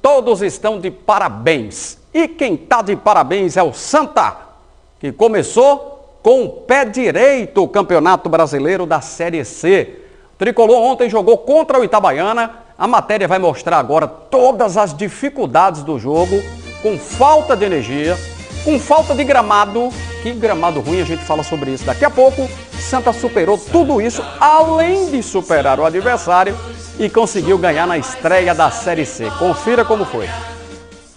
todos estão de parabéns. E quem está de parabéns é o Santa, que começou com o pé direito o Campeonato Brasileiro da Série C. O Tricolor ontem jogou contra o Itabaiana. A matéria vai mostrar agora todas as dificuldades do jogo, com falta de energia, com falta de gramado. Que gramado ruim, a gente fala sobre isso daqui a pouco. Santa superou tudo isso, além de superar o adversário, e conseguiu ganhar na estreia da Série C. Confira como foi.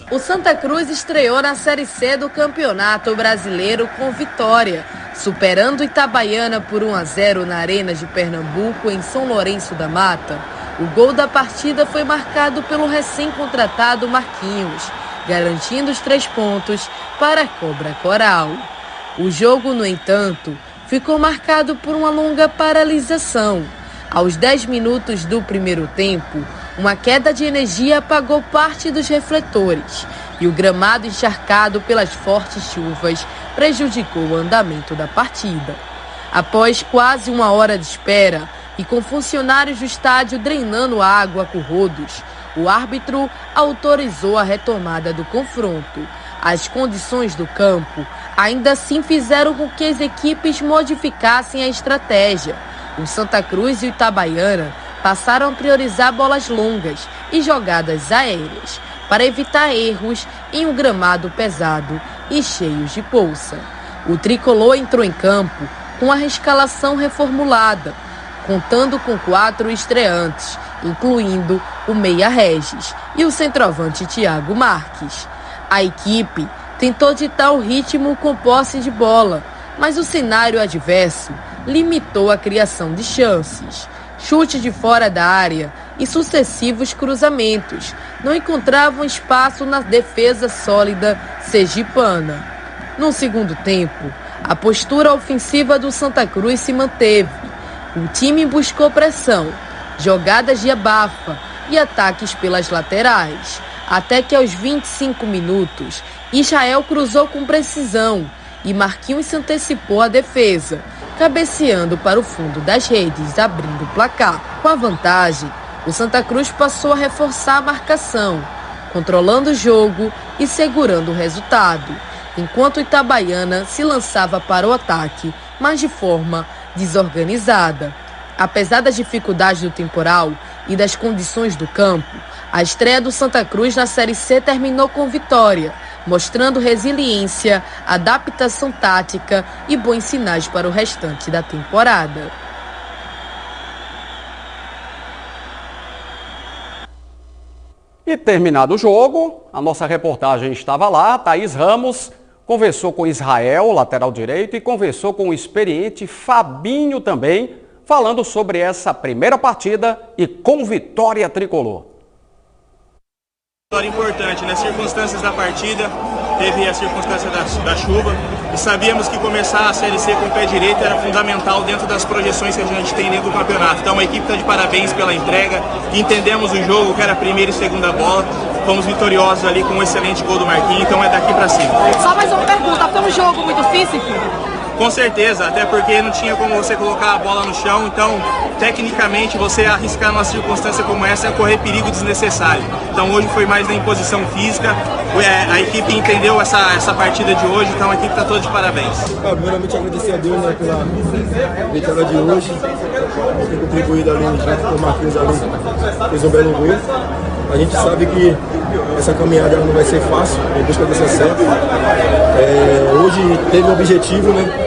O Santa Cruz estreou na Série C do Campeonato Brasileiro com vitória, superando o Itabaiana por 1-0 na Arena de Pernambuco, em São Lourenço da Mata. O gol da partida foi marcado pelo recém-contratado Marquinhos, garantindo os 3 pontos para a Cobra Coral. O jogo, no entanto, ficou marcado por uma longa paralisação. Aos 10 minutos do primeiro tempo, uma queda de energia apagou parte dos refletores e o gramado encharcado pelas fortes chuvas prejudicou o andamento da partida. Após quase 1 hora de espera e com funcionários do estádio drenando água com rodos, o árbitro autorizou a retomada do confronto. As condições do campo ainda assim fizeram com que as equipes modificassem a estratégia. O Santa Cruz e o Itabaiana passaram a priorizar bolas longas e jogadas aéreas para evitar erros em um gramado pesado e cheio de poça. O Tricolor entrou em campo com a escalação reformulada, contando com 4 estreantes, incluindo o meia Regis e o centroavante Thiago Marques. A equipe tentou ditar o ritmo com posse de bola, mas o cenário adverso limitou a criação de chances. Chute de fora da área e sucessivos cruzamentos não encontravam espaço na defesa sólida sergipana. No segundo tempo, a postura ofensiva do Santa Cruz se manteve. O time buscou pressão, jogadas de abafa e ataques pelas laterais, até que aos 25 minutos, Israel cruzou com precisão e Marquinhos se antecipou à defesa, cabeceando para o fundo das redes, abrindo o placar. Com a vantagem, o Santa Cruz passou a reforçar a marcação, controlando o jogo e segurando o resultado, enquanto o Itabaiana se lançava para o ataque, mas de forma desorganizada. Apesar das dificuldades do temporal e das condições do campo, a estreia do Santa Cruz na Série C terminou com vitória, mostrando resiliência, adaptação tática e bons sinais para o restante da temporada. E terminado o jogo, a nossa reportagem estava lá. Thaís Ramos conversou com Israel, lateral direito, e conversou com o experiente Fabinho também, falando sobre essa primeira partida e com vitória tricolor. Vitória importante, nas circunstâncias da partida, teve a circunstância da chuva e sabíamos que começar a Série C com o pé direito era fundamental dentro das projeções que a gente tem dentro do campeonato. Então a equipe está de parabéns pela entrega, entendemos o jogo, que era a primeira e segunda bola, fomos vitoriosos ali com um excelente gol do Marquinhos, então é daqui para cima. Só mais uma pergunta, foi um jogo muito físico? Com certeza, até porque não tinha como você colocar a bola no chão, então tecnicamente você arriscar numa circunstância como essa é correr perigo desnecessário. Então hoje foi mais na imposição física, a equipe entendeu essa partida de hoje, então a equipe está toda de parabéns. Primeiramente agradecer a Deus, né, pela vitória de hoje, ter contribuído ali junto com o Marquinhos ali, fez um belo gol. A gente sabe que essa caminhada não vai ser fácil em busca desse acerto. Hoje teve um objetivo, né,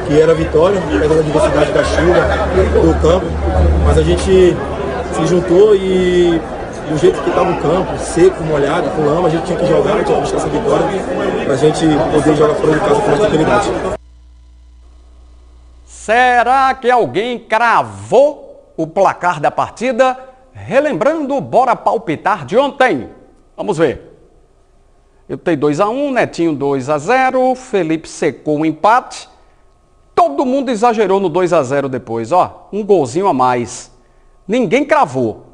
que era a vitória, apesar da diversidade da chuva, do campo, mas a gente se juntou e do jeito que estava o campo, seco, molhado, com lama, a gente tinha que jogar, tinha que buscar essa vitória para a gente poder jogar fora de casa com mais tranquilidade. Será que alguém cravou o placar da partida? Relembrando, bora palpitar de ontem. Vamos ver. Eu tenho 2-1, Netinho 2-0, Felipe secou um empate. Todo mundo exagerou no 2-0 depois, ó, um golzinho a mais. Ninguém cravou.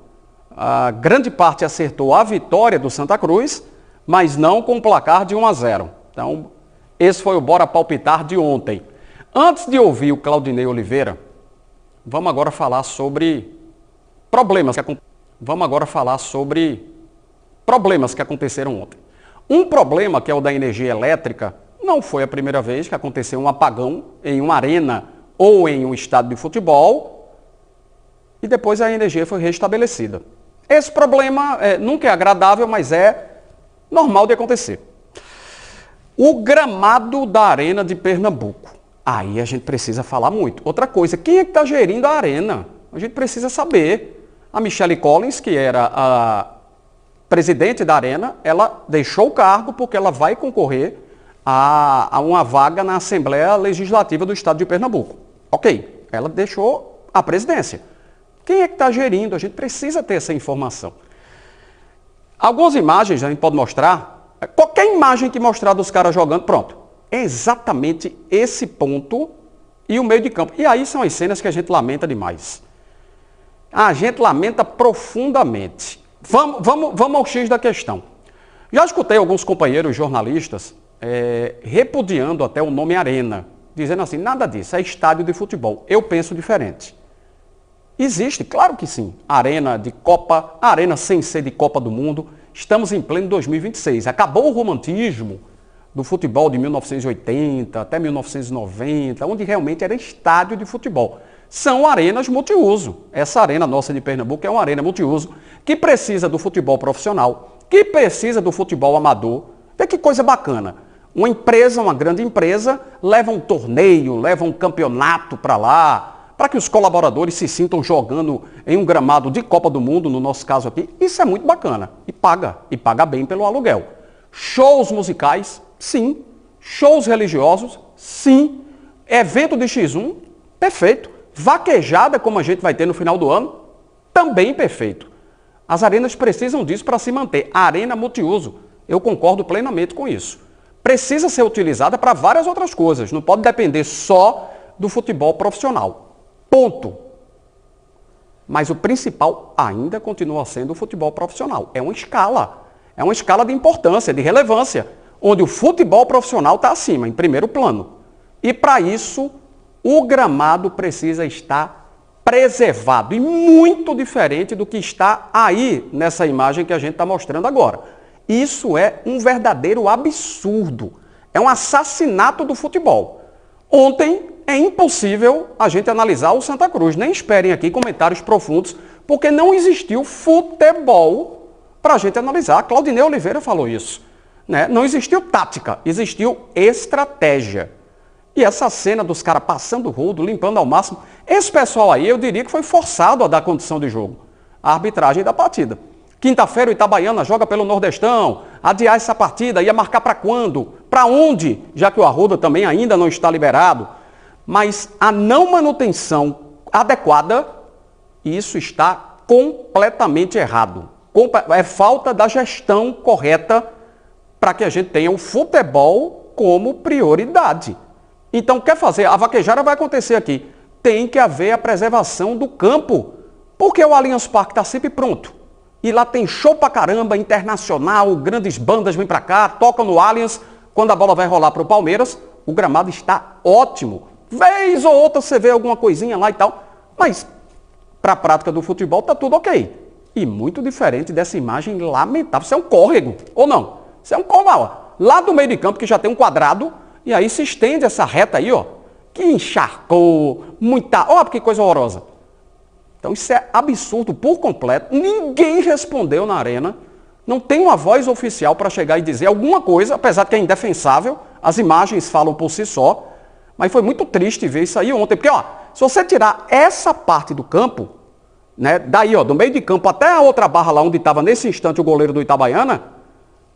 A grande parte acertou a vitória do Santa Cruz, mas não com o placar de 1-0. Então, esse foi o Bora Palpitar de ontem. Antes de ouvir o Claudinei Oliveira, vamos agora falar sobre problemas problemas que aconteceram ontem. Um problema, que é o da energia elétrica, não foi a primeira vez que aconteceu um apagão em uma arena ou em um estádio de futebol e depois a energia foi restabelecida. Esse problema nunca é agradável, mas é normal de acontecer. O gramado da Arena de Pernambuco. Aí a gente precisa falar muito. Outra coisa, quem é que está gerindo a arena? A gente precisa saber. A Michelle Collins, que era a presidente da arena, ela deixou o cargo porque ela vai concorrer a uma vaga na Assembleia Legislativa do Estado de Pernambuco. Ok, ela deixou a presidência. Quem é que está gerindo? A gente precisa ter essa informação. Algumas imagens a gente pode mostrar. Qualquer imagem que mostrar dos caras jogando, pronto. É exatamente esse ponto e o meio de campo. E aí são as cenas que a gente lamenta demais. A gente lamenta profundamente. Vamos ao X da questão. Já escutei alguns companheiros jornalistas repudiando até o nome Arena, dizendo assim, nada disso, é estádio de futebol. Eu penso diferente. Existe, claro que sim, arena de Copa, arena sem ser de Copa do Mundo. Estamos em pleno 2026. Acabou o romantismo do futebol de 1980 até 1990, onde realmente era estádio de futebol. São arenas multiuso. Essa arena nossa de Pernambuco é uma arena multiuso que precisa do futebol profissional, que precisa do futebol amador. Vê que coisa bacana. Uma empresa, uma grande empresa, leva um torneio, leva um campeonato para lá, para que os colaboradores se sintam jogando em um gramado de Copa do Mundo, no nosso caso aqui. Isso é muito bacana. E paga bem pelo aluguel. Shows musicais, sim. Shows religiosos, sim. Evento de X1, perfeito. Vaquejada, como a gente vai ter no final do ano, também perfeito. As arenas precisam disso para se manter. A arena multiuso, eu concordo plenamente com isso. Precisa ser utilizada para várias outras coisas. Não pode depender só do futebol profissional. Ponto. Mas o principal ainda continua sendo o futebol profissional. É uma escala de importância, de relevância, onde o futebol profissional está acima, em primeiro plano. E para isso, o gramado precisa estar preservado e muito diferente do que está aí nessa imagem que a gente está mostrando agora. Isso é um verdadeiro absurdo. É um assassinato do futebol. Ontem é impossível a gente analisar o Santa Cruz. Nem esperem aqui comentários profundos, porque não existiu futebol para a gente analisar. Claudinei Oliveira falou isso. Né? Não existiu tática, existiu estratégia. E essa cena dos caras passando o rodo, limpando ao máximo, esse pessoal aí eu diria que foi forçado a dar condição de jogo. A arbitragem da partida. Quinta-feira o Itabaiana joga pelo Nordestão, adiar essa partida, ia marcar para quando? Para onde? Já que o Arruda também ainda não está liberado. Mas a não manutenção adequada, isso está completamente errado. É falta da gestão correta para que a gente tenha o futebol como prioridade. Então, quer fazer? A vaquejada vai acontecer aqui. Tem que haver a preservação do campo, porque o Allianz Parque está sempre pronto. E lá tem show pra caramba, internacional, grandes bandas vêm pra cá, tocam no Allianz. Quando a bola vai rolar pro Palmeiras, o gramado está ótimo. Vez ou outra você vê alguma coisinha lá e tal, mas para a prática do futebol tá tudo ok. E muito diferente dessa imagem lamentável. Isso é um córrego, ou não? Isso é um córrego. Lá do meio de campo, que já tem um quadrado, e aí se estende essa reta aí, ó, que encharcou, muita... Ó, que coisa horrorosa. Então isso é absurdo por completo. Ninguém respondeu na arena. Não tem uma voz oficial para chegar e dizer alguma coisa, apesar de que é indefensável. As imagens falam por si só. Mas foi muito triste ver isso aí ontem. Porque, ó, se você tirar essa parte do campo, né, daí, ó, do meio de campo até a outra barra lá onde estava nesse instante o goleiro do Itabaiana,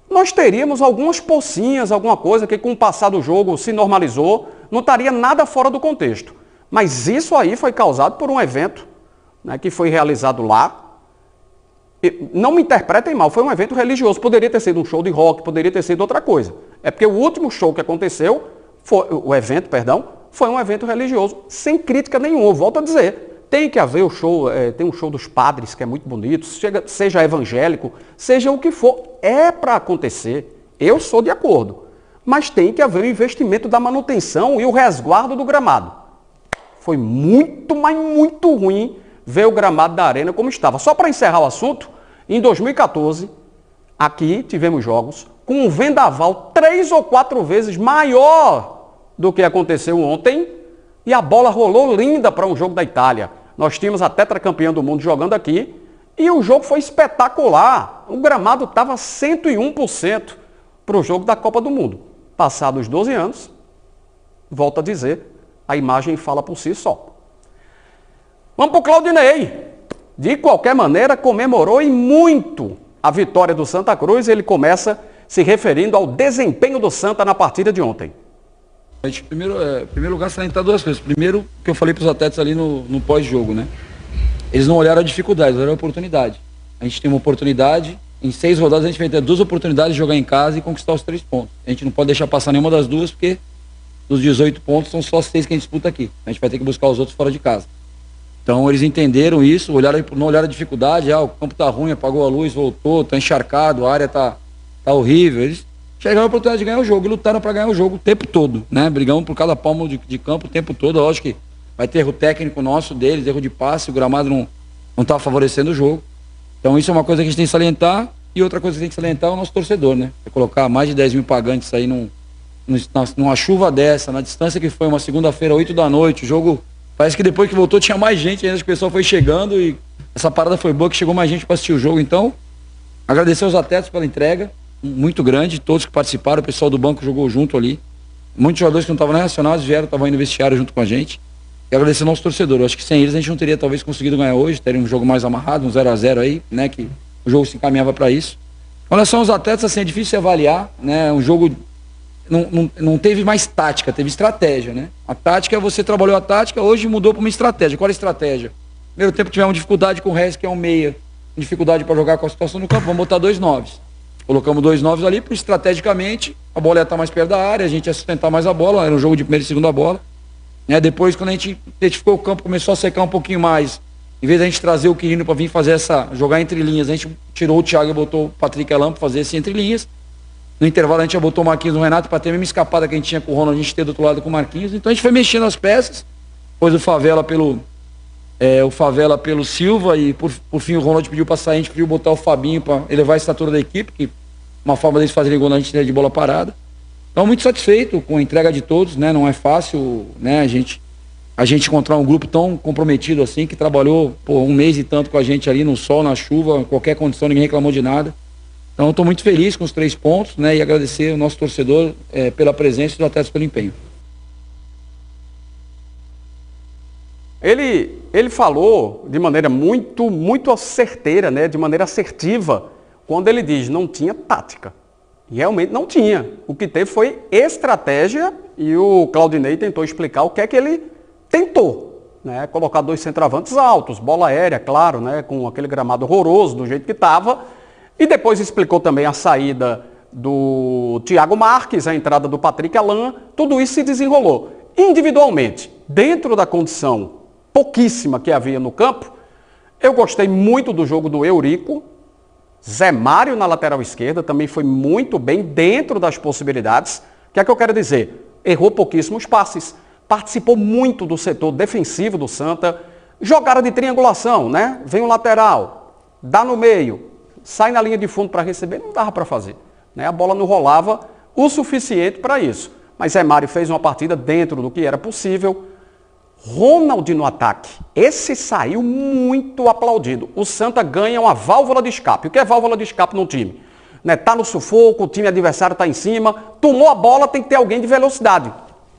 nós teríamos algumas pocinhas, alguma coisa que com o passar do jogo se normalizou, não estaria nada fora do contexto. Mas isso aí foi causado por um evento, né, que foi realizado lá. E não me interpretem mal, foi um evento religioso. Poderia ter sido um show de rock, poderia ter sido outra coisa. É porque o último show que aconteceu, foi um evento religioso, sem crítica nenhuma. Volto a dizer, tem que haver o show, tem um show dos padres que é muito bonito, seja evangélico, seja o que for, é para acontecer. Eu sou de acordo. Mas tem que haver o investimento da manutenção e o resguardo do gramado. Foi muito, mas muito ruim ver o gramado da arena como estava. Só para encerrar o assunto, em 2014, Aqui tivemos jogos com um vendaval 3 ou 4 vezes maior do que aconteceu ontem e a bola rolou linda para um jogo da Itália. Nós tínhamos a tetracampeã do mundo jogando aqui e o jogo foi espetacular. O gramado estava 101% para o jogo da Copa do Mundo. Passados 12 anos, volto a dizer, a imagem fala por si só. Vamos para o Claudinei. De qualquer maneira, comemorou e muito a vitória do Santa Cruz. Ele começa se referindo ao desempenho do Santa na partida de ontem. A gente, primeiro lugar, salientar duas coisas. Primeiro, que eu falei para os atletas ali no pós-jogo, né? Eles não olharam a dificuldade, eles olharam a oportunidade. A gente tem uma oportunidade, em 6 rodadas a gente vai ter 2 oportunidades de jogar em casa e conquistar os 3 pontos. A gente não pode deixar passar nenhuma das duas, porque dos 18 pontos são só 6 que a gente disputa aqui. A gente vai ter que buscar os outros fora de casa. Então eles entenderam isso, não olharam a dificuldade, o campo tá ruim, apagou a luz, voltou, tá encharcado, a área tá horrível. Eles chegaram a oportunidade de ganhar o jogo e lutaram para ganhar o jogo o tempo todo, né? Brigamos por cada palmo de campo o tempo todo. Lógico que vai ter erro técnico nosso, deles, erro de passe, o gramado não tá favorecendo o jogo. Então isso é uma coisa que a gente tem que salientar. E outra coisa que tem que salientar é o nosso torcedor, né? É colocar mais de 10 mil pagantes aí numa chuva dessa, na distância que foi uma segunda-feira, 8 da noite, o jogo... Parece que depois que voltou tinha mais gente, ainda o pessoal foi chegando e essa parada foi boa, que chegou mais gente para assistir o jogo. Então, agradecer aos atletas pela entrega, muito grande, todos que participaram, o pessoal do banco jogou junto ali. Muitos jogadores que não estavam nem relacionados estavam aí no vestiário junto com a gente. E agradecer ao nosso torcedor. Eu acho que sem eles a gente não teria talvez conseguido ganhar hoje, teria um jogo mais amarrado, um 0-0 aí, né, que o jogo se encaminhava para isso. Com relação aos atletas, assim, é difícil avaliar, né, um jogo... Não teve mais tática, teve estratégia, né? A tática, você trabalhou a tática, hoje mudou para uma estratégia. Qual é a estratégia? Primeiro tempo tivemos dificuldade com o Reis, que é um meia, dificuldade para jogar com a situação no campo, vamos botar 2 9s. Colocamos 2 9s ali, porque estrategicamente a bola ia estar mais perto da área, a gente ia sustentar mais a bola, era um jogo de primeira e segunda bola. Né? Depois, quando a gente identificou o campo, começou a secar um pouquinho mais, em vez da gente trazer o Quirino para vir fazer jogar entre linhas, a gente tirou o Thiago e botou o Patrick Alam para fazer esse entre linhas. No intervalo a gente já botou o Marquinhos no Renato para ter a mesma escapada que a gente tinha com o Ronald, a gente ter do outro lado com o Marquinhos. Então a gente foi mexendo as peças, depois o Favela pelo Silva e por fim o Ronald pediu para sair, a gente pediu botar o Fabinho para elevar a estatura da equipe, que uma forma deles fazerem gol na gente de bola parada. Então muito satisfeito com a entrega de todos, né? Não é fácil, né? A gente encontrar um grupo tão comprometido assim, que trabalhou por 1 mês e tanto com a gente ali no sol, na chuva, em qualquer condição, ninguém reclamou de nada. Então, estou muito feliz com os 3 pontos, né, e agradecer ao nosso torcedor pela presença e os atletas pelo empenho. Ele falou de maneira muito certeira, né, de maneira assertiva, quando ele diz não tinha tática. E realmente não tinha. O que teve foi estratégia e o Claudinei tentou explicar o que é que ele tentou. Né, colocar 2 centroavantes altos, bola aérea, claro, né, com aquele gramado horroroso do jeito que estava. E depois explicou também a saída do Thiago Marques, a entrada do Patrick Alam, tudo isso se desenrolou. Individualmente, dentro da condição pouquíssima que havia no campo, eu gostei muito do jogo do Eurico, Zé Mário na lateral esquerda também foi muito bem dentro das possibilidades. O que é que eu quero dizer? Errou pouquíssimos passes, participou muito do setor defensivo do Santa, jogada de triangulação, né? Vem o lateral, dá no meio, sai na linha de fundo para receber, não dava para fazer. Né? A bola não rolava o suficiente para isso. Mas Zé Mário fez uma partida dentro do que era possível. Ronald no ataque. Esse saiu muito aplaudido. O Santa ganha uma válvula de escape. O que é válvula de escape no time? Né? Tá no sufoco, o time adversário está em cima, tomou a bola, tem que ter alguém de velocidade.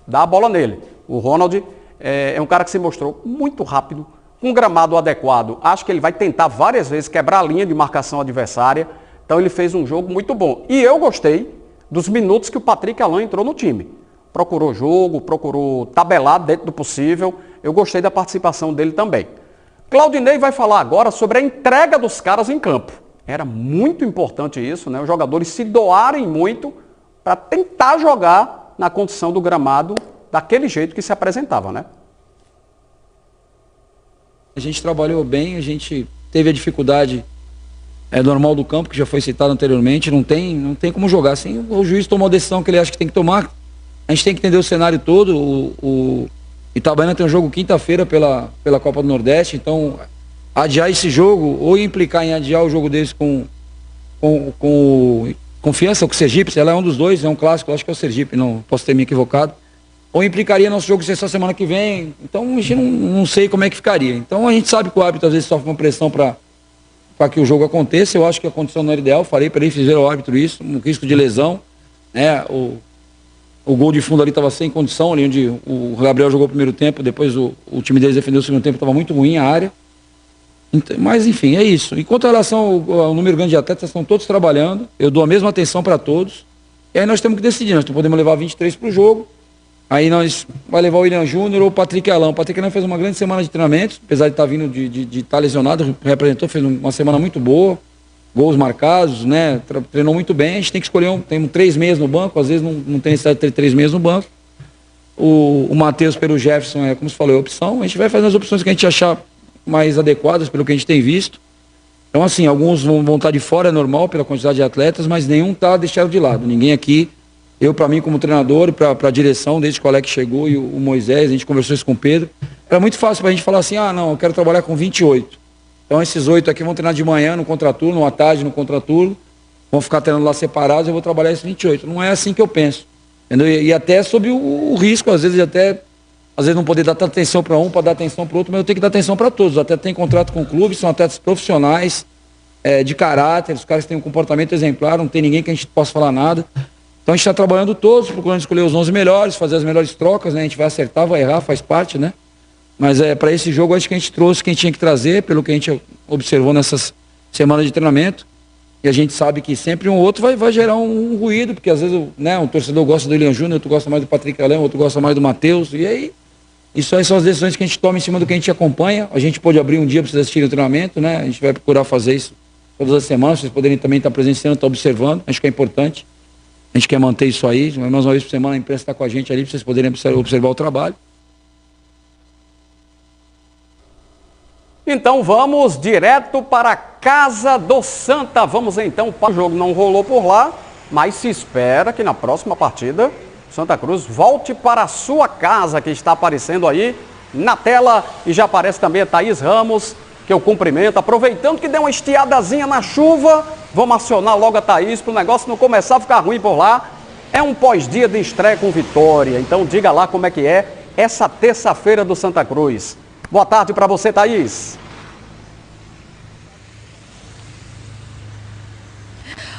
Dá a bola nele. O Ronald é um cara que se mostrou muito rápido, com um gramado adequado. Acho que ele vai tentar várias vezes quebrar a linha de marcação adversária. Então ele fez um jogo muito bom. E eu gostei dos minutos que o Patrick Alam entrou no time. Procurou jogo, procurou tabelar dentro do possível. Eu gostei da participação dele também. Claudinei vai falar agora sobre a entrega dos caras em campo. Era muito importante isso, né? Os jogadores se doarem muito para tentar jogar na condição do gramado daquele jeito que se apresentava, né? A gente trabalhou bem, a gente teve a dificuldade normal do campo, que já foi citado anteriormente, não tem como jogar assim. O juiz tomou a decisão que ele acha que tem que tomar. A gente tem que entender o cenário todo. O Itabaiana tem um jogo quinta-feira pela Copa do Nordeste, então adiar esse jogo ou implicar em adiar o jogo deles com com Confiança, com o Sergipe, ela é um dos dois, é um clássico, acho que é o Sergipe, não posso ter me equivocado. Ou implicaria nosso jogo ser só semana que vem, então a gente não sei como é que ficaria. Então a gente sabe que o árbitro às vezes sofre uma pressão para que o jogo aconteça, eu acho que a condição não era ideal, falei para ele, fizeram ao árbitro isso, um risco de lesão, né, o gol de fundo ali estava sem condição, ali onde o Gabriel jogou o primeiro tempo, depois o time deles defendeu o segundo tempo, estava muito ruim a área. Mas enfim, é isso. Enquanto em relação ao número grande de atletas, estão todos trabalhando, eu dou a mesma atenção para todos, e aí nós temos que decidir, nós podemos levar 23 para o jogo, aí nós vai levar o William Júnior ou o Patrick Alain. O Patrick Alain fez uma grande semana de treinamentos, apesar de estar vindo de estar lesionado, representou, fez uma semana muito boa, gols marcados, né? Treinou muito bem. A gente tem que escolher temos 3 meias no banco, às vezes não tem necessidade de ter 3 meias no banco. O Matheus pelo Jefferson como se falou, é opção. A gente vai fazer as opções que a gente achar mais adequadas pelo que a gente tem visto. Então, assim, alguns vão estar de fora, é normal, pela quantidade de atletas, mas nenhum está deixado de lado. Ninguém aqui, para mim como treinador, para a direção, desde que o Alex chegou e o Moisés, a gente conversou isso com o Pedro, era muito fácil para a gente falar assim, não, eu quero trabalhar com 28. Então esses 8 aqui vão treinar de manhã no contraturno, à tarde no contraturno, vão ficar treinando lá separados, eu vou trabalhar esses 28. Não é assim que eu penso. Entendeu? E até sob o risco, às vezes não poder dar tanta atenção para um, para dar atenção para o outro, mas eu tenho que dar atenção para todos. Os atletas têm contrato com o clube, são atletas profissionais, de caráter, os caras têm um comportamento exemplar, não tem ninguém que a gente possa falar nada. Então a gente está trabalhando todos, procurando escolher os 11 melhores, fazer as melhores trocas, né? A gente vai acertar, vai errar, faz parte, né? Mas para esse jogo acho que a gente trouxe quem tinha que trazer, pelo que a gente observou nessas semanas de treinamento. E a gente sabe que sempre um ou outro vai gerar um ruído, porque às vezes um torcedor gosta do William Júnior, outro gosta mais do Patrick Alain, outro gosta mais do Matheus, e aí isso aí são as decisões que a gente toma em cima do que a gente acompanha. A gente pode abrir um dia para vocês assistirem o treinamento, né? A gente vai procurar fazer isso todas as semanas, vocês poderem também estar presenciando, estar observando, acho que é importante. A gente quer manter isso aí, mais uma vez por semana a imprensa está com a gente ali, para vocês poderem observar o trabalho. Então vamos direto para a Casa do Santa. Vamos então para o jogo. Não rolou por lá, mas se espera que na próxima partida Santa Cruz volte para a sua casa, que está aparecendo aí na tela. E já aparece também a Thaís Ramos, que eu cumprimento. Aproveitando que deu uma estiadazinha na chuva, vamos acionar logo a Thaís para o negócio não começar a ficar ruim por lá. É um pós-dia de estreia com vitória. Então diga lá como é que é essa terça-feira do Santa Cruz. Boa tarde para você, Thaís.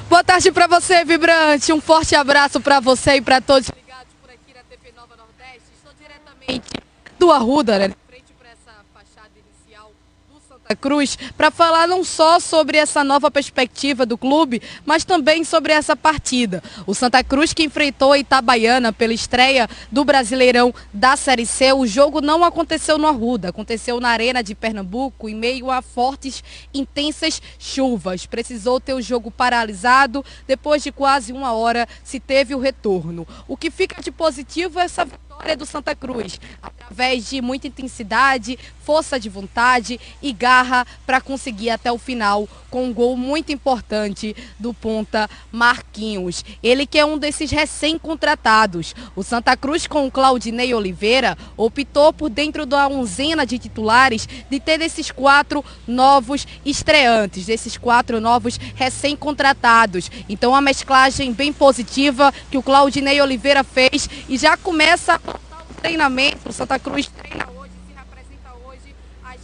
Boa tarde para você, Vibrante. Um forte abraço para você e para todos ligados por aqui na TV Nova Nordeste. Estou diretamente do Arruda, né? Frente para essa fachada inicial do Santa Cruz, para falar não só sobre essa nova perspectiva do clube, mas também sobre essa partida. O Santa Cruz que enfrentou a Itabaiana pela estreia do Brasileirão da Série C. O jogo não aconteceu no Arruda, aconteceu na Arena de Pernambuco, em meio a fortes, intensas chuvas. Precisou ter o jogo paralisado, depois de quase 1 hora se teve o retorno. O que fica de positivo é essa vitória do Santa Cruz, através de muita intensidade, força de vontade e garra para conseguir até o final, com um gol muito importante do ponta Marquinhos. Ele que é um desses recém-contratados. O Santa Cruz, com o Claudinei Oliveira, optou por, dentro da onzena de titulares, de ter desses 4 novos estreantes, desses 4 novos recém-contratados. Então a mesclagem bem positiva que o Claudinei Oliveira fez e já começa a montar o treinamento. O Santa Cruz treina hoje, se representa hoje às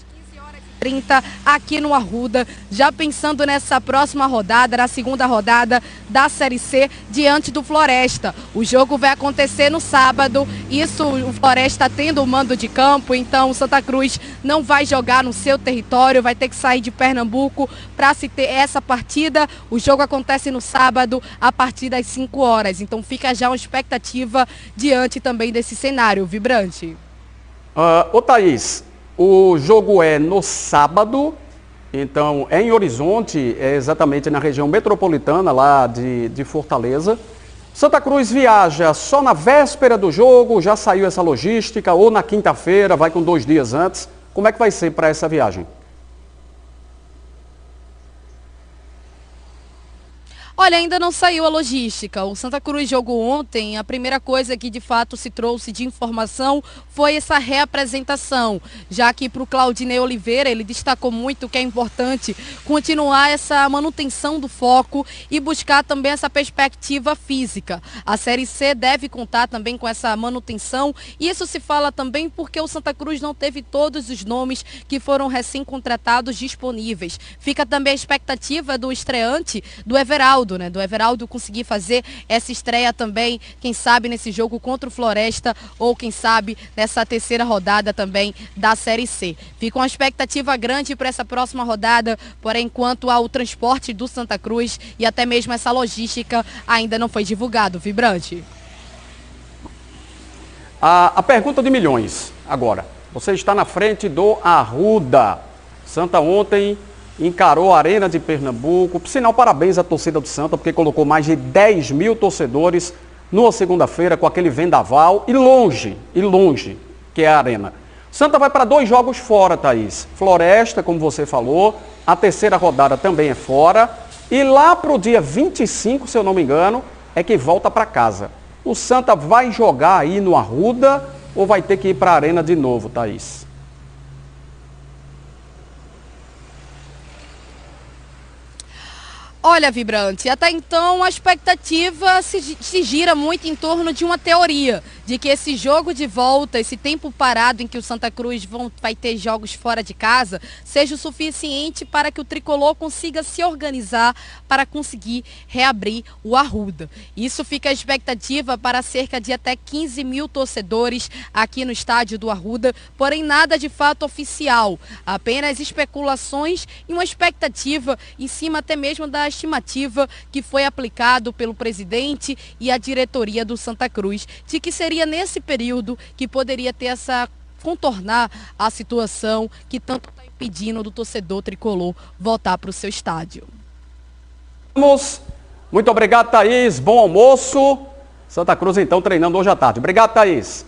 15h30 aqui no Arruda, já pensando nessa próxima rodada, na segunda rodada da Série C, diante do Floresta. O jogo vai acontecer no sábado, isso o Floresta tendo o mando de campo, então o Santa Cruz não vai jogar no seu território, vai ter que sair de Pernambuco para se ter essa partida. O jogo acontece no sábado, a partir das 5 horas, então fica já uma expectativa diante também desse cenário, Vibrante. Ô Thaís, o jogo é no sábado, então é em Horizonte, é exatamente na região metropolitana lá de Fortaleza. Santa Cruz viaja só na véspera do jogo, já saiu essa logística, ou na quinta-feira, vai com 2 dias antes. Como é que vai ser para essa viagem? Olha, ainda não saiu a logística. O Santa Cruz jogou ontem. A primeira coisa que de fato se trouxe de informação foi essa reapresentação, já que para o Claudinei Oliveira ele destacou muito que é importante continuar essa manutenção do foco e buscar também essa perspectiva física. A Série C deve contar também com essa manutenção e isso se fala também porque o Santa Cruz não teve todos os nomes que foram recém-contratados disponíveis. Fica também a expectativa do estreante, do Everaldo, né? Do Everaldo conseguir fazer essa estreia também, quem sabe nesse jogo contra o Floresta ou quem sabe nessa terceira rodada também da Série C. Fica uma expectativa grande para essa próxima rodada, porém quanto ao transporte do Santa Cruz e até mesmo essa logística ainda não foi divulgado. Vibrante. A pergunta de milhões agora. Você está na frente do Arruda. Santa ontem encarou a Arena de Pernambuco. Por sinal, parabéns à torcida do Santa, porque colocou mais de 10 mil torcedores numa segunda-feira com aquele vendaval e longe, que é a Arena. Santa vai para 2 jogos fora, Thaís. Floresta, como você falou, a terceira rodada também é fora. E lá para o dia 25, se eu não me engano, é que volta para casa. O Santa vai jogar aí no Arruda ou vai ter que ir para a Arena de novo, Thaís? Olha, Vibrante, até então a expectativa se gira muito em torno de uma teoria, de que esse jogo de volta, esse tempo parado em que o Santa Cruz vai ter jogos fora de casa, seja o suficiente para que o Tricolor consiga se organizar para conseguir reabrir o Arruda. Isso fica a expectativa para cerca de até 15 mil torcedores aqui no estádio do Arruda, porém nada de fato oficial, apenas especulações e uma expectativa em cima até mesmo da estimativa que foi aplicado pelo presidente e a diretoria do Santa Cruz, de que seria nesse período que poderia ter contornar a situação que tanto está impedindo do torcedor tricolor voltar para o seu estádio. Muito obrigado, Thaís. Bom almoço. Santa Cruz, então, treinando hoje à tarde. Obrigado, Thaís.